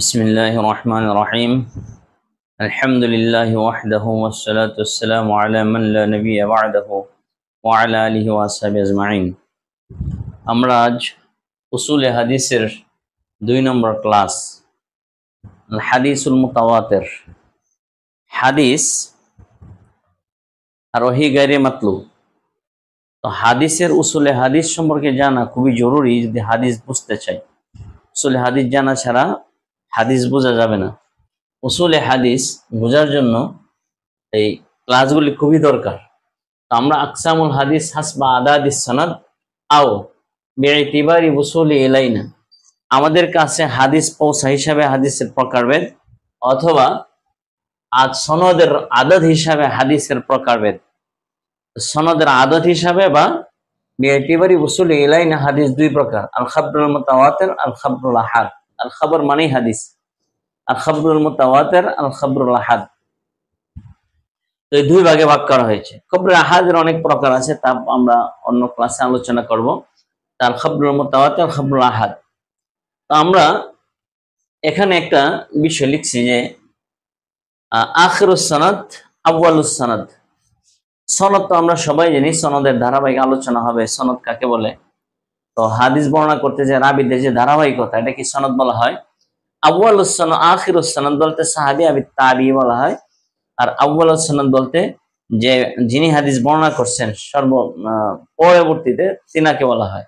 بسم الله الرحمن الرحيم الحمد لله وحده والصلاة والسلام على من لا نبي بعده وعلى آله وصحبه أجمعين আমরা আজ উসুলে হাদিসের 2 নম্বর ক্লাস হাদিসুল মুতাওয়াতির হাদিস আর ওহী গায়রে মাতলু। তো হাদিসের উসুলে হাদিস সম্পর্কে জানা খুবই জরুরি যদি হাদিস বুঝতে চাই। উসুলে হাদিস জানা ছাড়া হাদিস বোঝা যাবে না। উসুলে হাদিস বোঝার জন্য এই ক্লাসগুলি খুবই দরকার। তো আমরা আকসামুল হাদিস হাসবা আদাদিস সনদ আও বিইতিবারি উসুলি ইলাইনা, আমাদের কাছে হাদিস পৌঁছা হিসাবে হাদিসের প্রকারভেদ, অথবা আজ সনদের আদদ হিসাবে হাদিসের প্রকারভেদ। সনদের আদদ হিসাবে বা বিইতিবারি উসুলি ইলাইনা হাদিস দুই প্রকার, আল খাবরুল মুতাওয়াতির, আল খাবরুল আহাদ। আল খবর মানেই হাদিস, আল খাবরুল মুতাওয়াতির, আল খাবরুল আহাদ। তো এই দুই ভাগে ভাগ করা হয়েছে। খবরুল আহাদের অনেক প্রকার আছে, তা আমরা অন্য ক্লাসে আলোচনা করব। আল খাবরুল মুতাওয়াতির, আল খাবরুল আহাদ। তো আমরা এখানে একটা বিষয় লিখছি যে আখিরুস সনদ, আউয়ালুস সনদ। সনদ তো আমরা সবাই জানি, সনদের ধারাবাহিক আলোচনা হবে। সনদ কাকে বলে? তো হাদিস বর্ণনা করতে যে রাবীদের যে ধারাবাহিকতা, এটা কি সনদ বলা হয়। আউয়ালুস সনদ, আখিরুস সনদ বলতে সাহাবী আবি তাবি বলা হয়। আর আউয়ালুস সনদ বলতে যে যিনি হাদিস বর্ণনা করছেন পরবর্তীতে তিনাকে বলা হয়।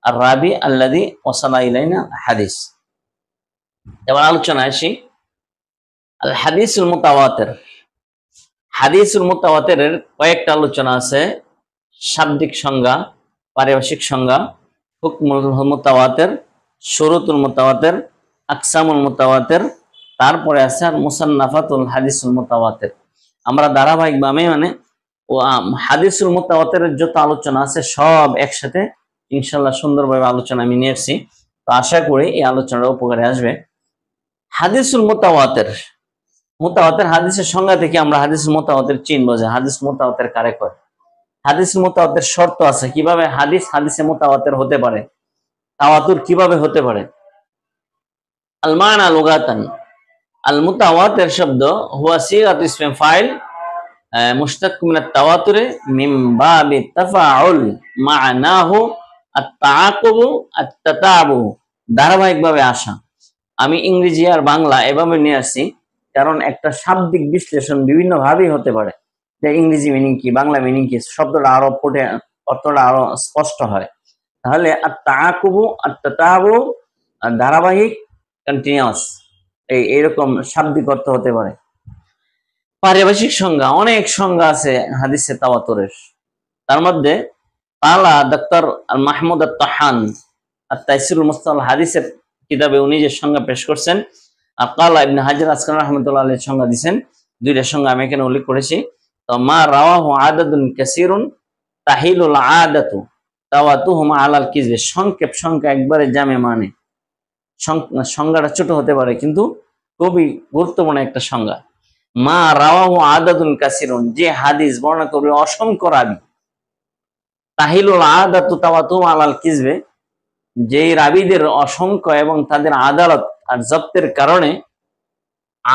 আর রাবি আল্লাযী ওয়াসালা ইলাইনা হাদিস। এবার আলোচনা আসি আল হাদিসুল মুতাওয়াতির। হাদিসুল মুতাওয়াতিরের কয়েকটা আলোচনা আছে। শাব্দিক সংজ্ঞা, পারিভাষিক সংজ্ঞা, হুকমুল মুতাওয়াতির, শুরুতুল মুতাওয়াতির, আকসামুল মুতাওয়াতির, তারপরে আছে আর মুসান্নাফাতুল হাদিসুল মুতাওয়াতির। আমরা ধারাবাহিকভাবে হাদিসুল মুতাওয়াতিরের যত আলোচনা আছে সব একসাথে ইনশাআল্লাহ সুন্দরভাবে আলোচনা আমি নিয়ে এসেছি। তো আশা করি এই আলোচনাটা উপকারে আসবে। হাদিসুল মুতাওয়াতির, মুতাওয়াতির হাদিসের সংজ্ঞা থেকে আমরা হাদিসুল মুতাওয়াতির চিনব যে হাদিস মুতাওয়াতির কারে কয়। হাদিসুল মুতাওয়াতির শর্ত আছে, কিভাবে হাদিসে মুতাওয়াতির হতে পারে, তাওয়াতুর কিভাবে হতে পারে। আল মানা লুগাতান, আল মুতাওয়াতির শব্দ হুয়া সিগাতু ইসমি ফাইল মুশতাক মিনাত তাওয়াতুরে মিন বাবি তাফাউল মা'নাহু আত-তাআকুবু আত-তাতাবু, ধারাবাহিকভাবে আসা। আমি ইংরেজি আর বাংলা এভাবে নিয়ে আসছি কারণ একটা শাব্দিক বিশ্লেষণ বিভিন্ন ভাবেই হতে পারে, যে ইংরেজি মিনিং কি, বাংলা মিনিং কি, শব্দটা আরো ফুটে অর্থটা আরো স্পষ্ট হয়। তাহলে আত-তাআকুবু আত-তাতাবু, ধারাবাহিক, কন্টিনিউয়াস, এইরকম শাব্দিক অর্থ হতে পারে। পারিভাষিক সংজ্ঞা, অনেক সংজ্ঞা আছে হাদিসে তাওয়াতুরের। তার মধ্যে তালা ডক্টর মাহমুদ আত-তাহান আত-তাইসিরুল মুস্তালাহ হাদিসের কিতাবে উনি যে সংজ্ঞা পেশ করছেন, আর কালা ইবনে হাজার আসকালানী রাহমাতুল্লাহ আলাইহি সংজ্ঞা দিয়েছেন। দুইটা সংজ্ঞা আমি এখানে উল্লেখ করেছি। তো মা রাওয়াহু আদাদুন কাসীরুন তাহিলুল আদাতু তাওয়াতুহুমা আলাল কিযব, সংক্ষেপ সংখ্যা একবারে জামে, মানে সংজ্ঞাটা ছোট হতে পারে কিন্তু খুবই গুরুত্বপূর্ণ একটা সংজ্ঞা। মা রাওয়াহু আদাদুন কাসীরুন, যে হাদিস বর্ণনা করবে অসংখ্য রাবী, তাহিলুল আদাতু তাওয়াতুহুমা আলাল কিযব, যে রাবীদের অসংখ্য এবং তাদের আদালত আর জব্তের কারণে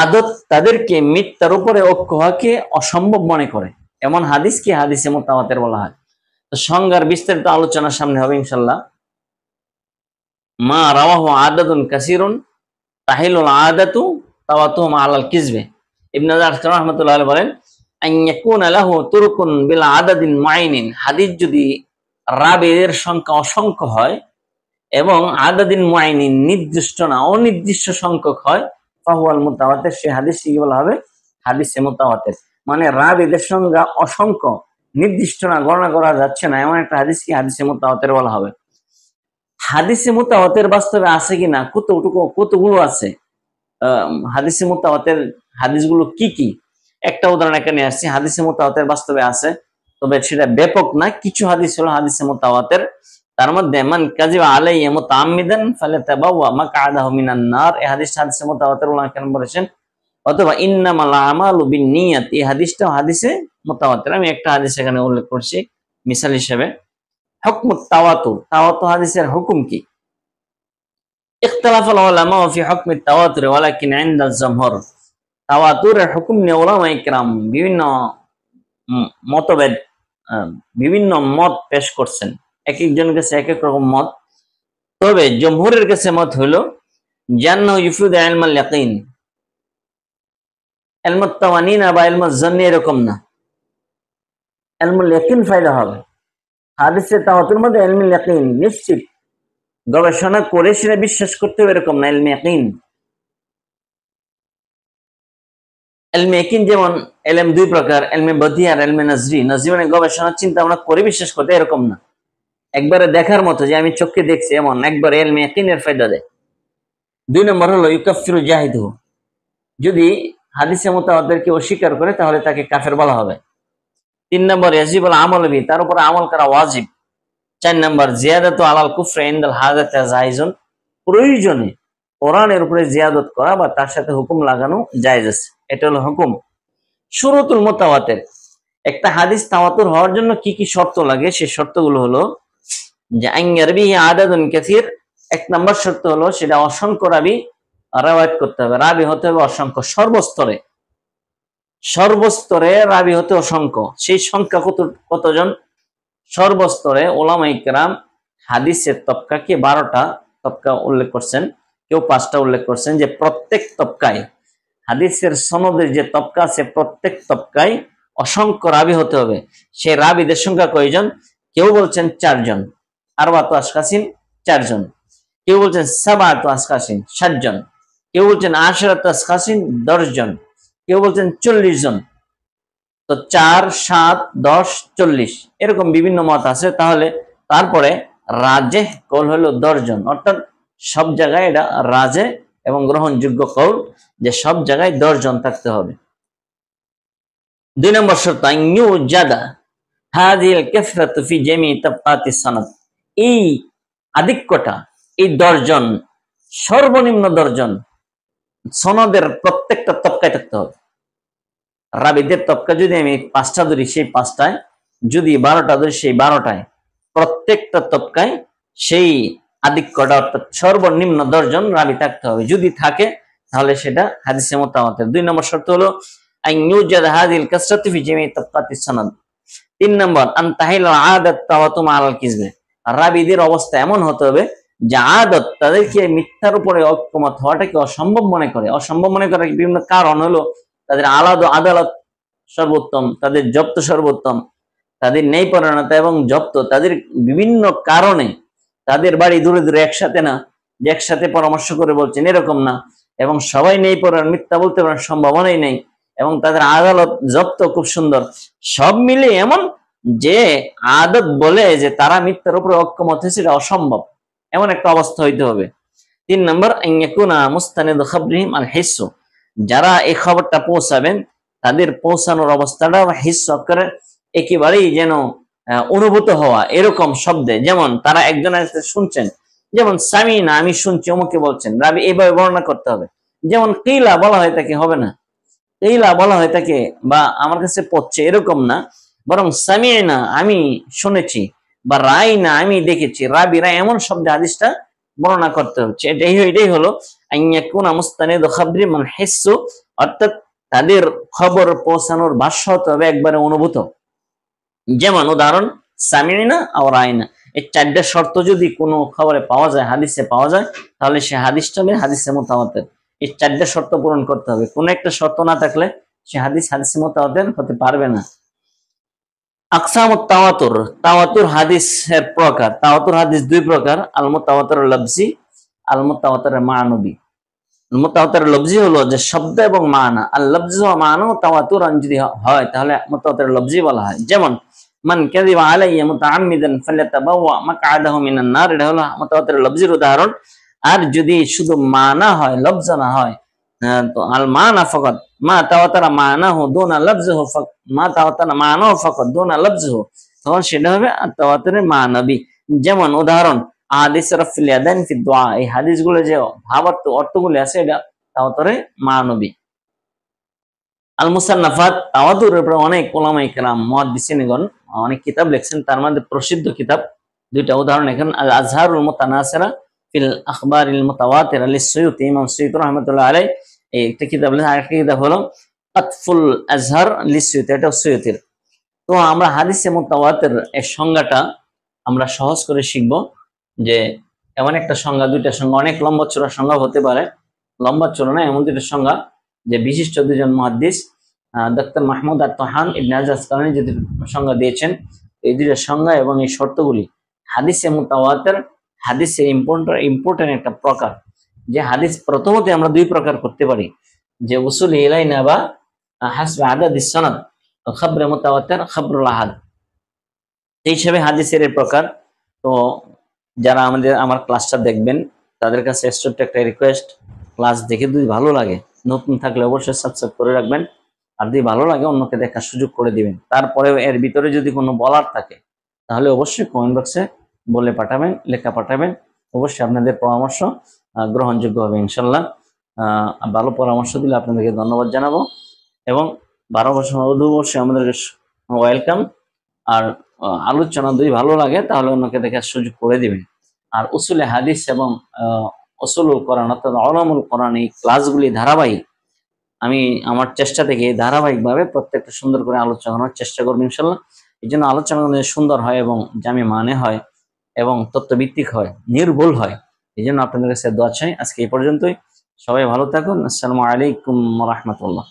আদত তাদেরকে মিথ্যার উপরে ঐক্য হওয়াকে অসম্ভব মনে করে, এমন হাদিসকে হাদিসে মুতাওয়াতির বলা হয়। তো সংজ্ঞার বিস্তারিত আলোচনা সামনে হবে ইনশাআল্লাহ। মা রাওয়াহু আদাদুন কাসীরুন তাহিলুল আদাতু তাওয়াতুহুমা আলাল কিযব। ইবনে হাজার আসকালানী রাহমাতুল্লাহ আলাইহি বলেন, আন ইয়াকুনা লাহু তুরুকুন বিল আদাদিন মুআইনিন, হাদিস যদি রাবীদের সংখ্যা অসংখ্য হয় এবং আদাদিন মুআইনিন, নির্দিষ্ট না অনির্দিষ্ট সংখ্যক হয়, ফাহুয়াল মুতাওয়াতির, সেই হাদিসকে কি বলা হবে? হাদিসে মুতাওয়াতির। মানে রাবীদের সংখ্যা অসংখ্য, নির্দিষ্ট না, গণনা করা যাচ্ছে না, এমন একটা হাদিসকে হাদিসে মুতাওয়াতির বলা হবে। হাদিসে মুতাওয়াতির বাস্তবে আছে কিনা, কতগুলো আছে হাদিসে মুতাওয়াতির, হাদিসগুলো কি কি? একটা উদাহরণ এখানে আসছে। হাদিসে মুতাওয়াতির বাস্তবে আছে, তবে সেটা ব্যাপক না। কিছু হাদিস হলো হাদিসে মুতাওয়াতির। তার মধ্যে মান কাযিবা আলাইহি মুতাআম্মিদান ফালাতাবাওয়া মাকআদাহু মিনান নার, এই হাদিসটা হাদিসে মুতাওয়াতির উলামা কেন বলেছেন। অথবা ইন্নামাল আমালু বিন্নিয়াত, এই হাদিসটাও হাদিসে মুতাওয়াতির। আমি একটা হাদিস এখানে উল্লেখ করছি মিসাল হিসেবে। হুকমুত তাওয়াতুর, তাওয়াতুর হাদিসের হুকুম কি? ইখতালাফাল উলামা ফি হুকমি তাওয়াতুর ওয়ালাকিন ইনদাল জামহুর, তাওয়াতুরের হুকুম নিয়ে উলামায়ে কেরাম বিভিন্ন মতভেদ, বিভিন্ন মত পেশ করছেন। এক একজনের কাছে এক এক রকম মত। তবে জমহুরের কাছে মত হলো জান্নাহু ইউফিদু ইলমাল ইয়াকিন, ইলমুত তাওয়ানিনা বা ইলমুজ জান্নি এরকম না, ইলমুল ইয়াকিন ফায়দা হবে। হাদিসে তাওয়াতুর মধ্যে ইলমুল ইয়াকিন নিশ্চিত, গবেষণা করে সেটা বিশ্বাস করতে হবে এরকম না। ইলমে ইয়াকিন, ইলমে ইয়াকিন যেমন ইলম দুই প্রকার, ইলমে বদি আর ইলমে নজরি। নজরি মানে গবেষণা চিন্তা ভাবনা করে বিশ্বাস করতে, এরকম না একবারে দেখার মতো যে আমি চোখে দেখছি এমন, একবারে ইলমে ইয়াকিনের ফায়দা দেয়। 2 নম্বর হলো ইউকাফিরু জাহিদুহু, যদি হাদিসে মুতাওয়াতিরকে অস্বীকার করে তাহলে তাকে কাফের বলা হবে। 3 নম্বর ইয়াজিবুল আমল বিহি, তার উপরে আমল করা ওয়াজিব। 4 নম্বর জিয়াদাতু আলাল কুফরি ইনদাল হাজাতি জায়েজুন, প্রয়োজনে কোরআনের উপরে জিয়াদত করা বা তার সাথে হুকুম লাগানো জায়েজ আছে, এটা হলো হুকুম। শুরুতুল মুতাওয়াতির, একটা হাদিস তাওয়াতুর হওয়ার জন্য কি কি শর্ত লাগে, সেই শর্তগুলো হলো যে আইয়ার বিহি আদাদুন কাসীর, 1 নম্বর শর্ত হলো সেটা অসংখ্য রাবী রওয়ায়াত করতে হবে, রাবী হতে হবে অসংখ্য, সর্বস্তরে, সর্বস্তরে রাবী হতে অসংখ্য। সেই সংখ্যা কতজন? সর্বস্তরে উলামায়ে কেরাম হাদিসের তবকাকে 12টা তবকা উল্লেখ করছেন, কেউ 5টা উল্লেখ করছেন, যে প্রত্যেক তবকায় হাদিসের সনদের যে তবকা আছে প্রত্যেক তবকায় অসংখ্য রাবী হতে হবে। সেই রাবীদের সংখ্যা কয়জন? কেউ বলছেন 4 জন, আরবাতু আশখাসিন 4 জন, কেউ বলছেন সাবাতু আশখাসিন 7 জন, কেউ বলছেন আশরাতু আশখাসিন 10 জন, কেউ বলছেন 40 জন। তো 4, 7, 10, 40 এরকম বিভিন্ন মত আছে। তাহলে তারপরে রাজেহ কৌল হলো 10 জন, অর্থাৎ সব জায়গায় এটা রাজে এবং গ্রহণযোগ্য কৌল, যে সব জায়গায় 10 জন থাকতে হবে। 2 নম্বর শর্ত আইয়ুজাদা হাযিল কাসরাতু ফি জামি তাবকাতিস সানাদ, এই আধিক্যটা, এই 10 জন, সর্বনিম্ন 10 জন সনদের প্রত্যেকটা তবকায় থাকতে হবে। রাবীদের তবকা যদি আমি 5টা ধরি, সেই 5টায়, যদি 12টা ধরি সেই 12টায়, প্রত্যেকটা তবকায় সেই আধিক্যটা, অর্থাৎ সর্বনিম্ন 10 জন রাবী থাকতে হবে। যদি থাকে তাহলে সেটা হাদিসে মুতাওয়াতির। 2 নম্বর শর্ত হলো আইয়ুজাদ হাযিল কাসরাতু ফি জামি তাবকাতিস সানাদ। 3 নম্বর আন তাহিল আদাত তাওয়াতুম আলাল কিযবে, রাবীদের অবস্থা এমন হতে হবে যে আদত, তাদেরকে মিথ্যার উপরে ঐক্যমত হওয়াটাকে অসম্ভব মনে করে। অসম্ভব মনে করার বিভিন্ন কারণ হলো তাদের আদালত সর্বোত্তম, তাদের জব্দ সর্বোত্তম, তাদের ন্যায়পরায়ণতা এবং জব্দ, তাদের বিভিন্ন কারণে, তাদের বাড়ি দূরে দূরে একসাথে না, যে একসাথে পরামর্শ করে বলছেন এরকম না, এবং সবাই ন্যায়পরায়ণ, মিথ্যা বলতে পারার সম্ভাবনাই নেই, এবং তাদের আদালত জব্দ খুব সুন্দর, সব মিলে এমন যে আদত বলে যে তারা মিথ্যার উপরে ঐক্যমত হয়েছে, এটা অসম্ভব, এমন একটা অবস্থা হইতে হবে। 3 নম্বর আইয়াকুনা মুস্তানিদ খাবরিহিম আল হিসসু, যারা এই খবরটা পৌঁছাবেন তাদের পৌঁছানোর অবস্থাটা হিস করে একেবারেই যেন অনুভূত হওয়া এরকম শব্দে, যেমন তারা একজনের কাছে শুনছেন, যেমন সামিনা, আমি শুনছি অমুকে বলছেন, রাবী এইভাবে বর্ণনা করতে হবে। যেমন কিলা বলা হয় তাকে হবে না, কিলা বলা হয় তাকে বা আমার কাছে পড়ছে এরকম না, বরং সামিনা আমি শুনেছি, বা রাইনা আমি দেখেছি, রাবীরা এমন শব্দে হাদিসটা বর্ণনা করতে হচ্ছে। এটাই হলো আইয়াকুনা মুস্তানিদ খাবরিহিম আল হিসসু, অর্থাৎ তাদের খবর পৌঁছানোর ভাষ্য হতে হবে একবারে অনুভূত। যেমন উদাহরণ সামিনা আর রাইনা, এই 4টা শর্ত যদি কোনো খবরে পাওয়া যায়, হাদিসে পাওয়া যায়, তাহলে সে হাদিসটা হবে হাদিসে মুতাওয়াতির। এই 4টা শর্ত পূরণ করতে হবে, কোনো একটা শর্ত না থাকলে সে হাদিসে মুতাওয়াতির হতে পারবে না। আকসামুত তাওয়াতুর, তাওয়াতুর হাদিসের প্রকার, তাওয়াতুর হাদিস 2 প্রকার, আল মুতাওয়াতির লফজি, আল মুতাওয়াতির মানবী। মুতাওয়াতির লফজি হলো যে শব্দ এবং মানা, আর লফজ ও মানা তাওয়াতুর যদি হয় তাহলে মুতাওয়াতির লফজি বলা হয়। যেমন মান কাযিবা আলাইয়া মুতাআম্মিদান ফালাতাবাওয়া মাকআদাহু মিনান নার, এটা হলো মুতাওয়াতির লফজির উদাহরণ। আর যদি শুধু মানা হয়, লফজ না হয়, তো আল মানা ফাকাত মা তাওয়াতারা মানাহু দুনা লফজহু, মা তাওয়াতারা মানাহু ফাকাত দুনা লফজহু, তখন সেটা হবে তাওয়াতুর মানবী। যেমন উদাহরণ আহাদিস রাফিল ইয়াদাইন ফি দুআ, এই হাদিসগুলো যে ভাবার্থ অর্থগুলো আছে এটা তাওয়াতুরে মানবী। আল মুসান্নাফাত, তাওয়াতুরের উপরে অনেক উলামায়ে কেরাম মুহাদ্দিসিনগণ অনেক কিতাব লিখছেন, তার মধ্যে প্রসিদ্ধ কিতাব 2টা উদাহরণ এখানে, আল আজহারুল মুতানাসিরা ফিল আখবারিল মুতাওয়াতিরা লিস-সুয়ুতি, ইমাম সুয়ুতি রাহমাতুল্লাহ আলাইহি এই একটা কিতাব লেখেন। আরেকটা কিতাব হলো কাতফুল আজহার লিস-সুয়ুতি, এটা সুয়ুতির। তো আমরা হাদিসে মুতাওয়াতির এর সংজ্ঞাটা আমরা সহজ করে শিখব, যে এমন একটা সংজ্ঞা, দুইটা সংজ্ঞা, অনেক লম্বা চড়া সংজ্ঞা হতে পারে, লম্বা চড়া না, এমন দুইটা সংজ্ঞা যে বিশিষ্ট দুজন মুহাদ্দিস ডক্টর মাহমুদ আত-তাহান ইবনে হাজার আসকালানী যে সংজ্ঞা দিয়েছেন, এই দুইটা সংজ্ঞা এবং এই শর্তগুলি হাদিসে মুতাওয়াতির হাদিসের ইম্পর্টেন্ট একটা প্রকার। যে হাদিস প্রথমত আমরা দুই প্রকার করতে পারি, যে উসুল ইলাইনা বা হাসবে আদাদিস সনদ, খবরে মুতাওয়াতির, খবরুল আহাদ, এই হিসেবে হাদিসের এই প্রকার। তো যারা আমার ক্লাসটা দেখবেন তাদের কাছে ছোট্ট একটা রিকোয়েস্ট, ক্লাস দেখে যদি ভালো লাগে, নতুন থাকলে অবশ্যই সাবস্ক্রাইব করে রাখবেন, আর যদি ভালো লাগে অন্যকে দেখার সুযোগ করে দিবেন। তারপরেও এর ভিতরে যদি কোনো বলার থাকে তাহলে অবশ্যই কমেন্ট বক্সে বলে পাঠাবেন, লেখা পাঠাবেন। অবশ্যই আপনাদের পরামর্শ গ্রহণযোগ্য হবে ইনশাল্লাহ। ভালো পরামর্শ দিলে আপনাদেরকে ধন্যবাদ জানাবো, এবং 12 বছর অবশ্যই আমাদেরকে ওয়েলকাম। আর আলোচনা যদি ভালো লাগে তাহলে অন্যকে দেখার সুযোগ করে দিবেন। আর উসুলে হাদিস এবং উসুলুল কোরআন অর্থাৎ উলামুল কোরআন এই ক্লাসগুলি ধারাবাহিক, আমি আমার চেষ্টা থেকে ধারাবাহিকভাবে প্রত্যেকটা সুন্দর করে আলোচনা করার চেষ্টা করবো ইনশাল্লাহ। এই জন্য আলোচনা সুন্দর হয় এবং জামি মানে হয় এবং তথ্যভিত্তিক হয়, নির্ভুল হয়। এই জন্য আপনাদের কাছে দোয়া চাই। আজকে এই পর্যন্তই, সবাই ভালো থাকুন। আসসালামু আলাইকুম ওয়া রাহমাতুল্লাহ।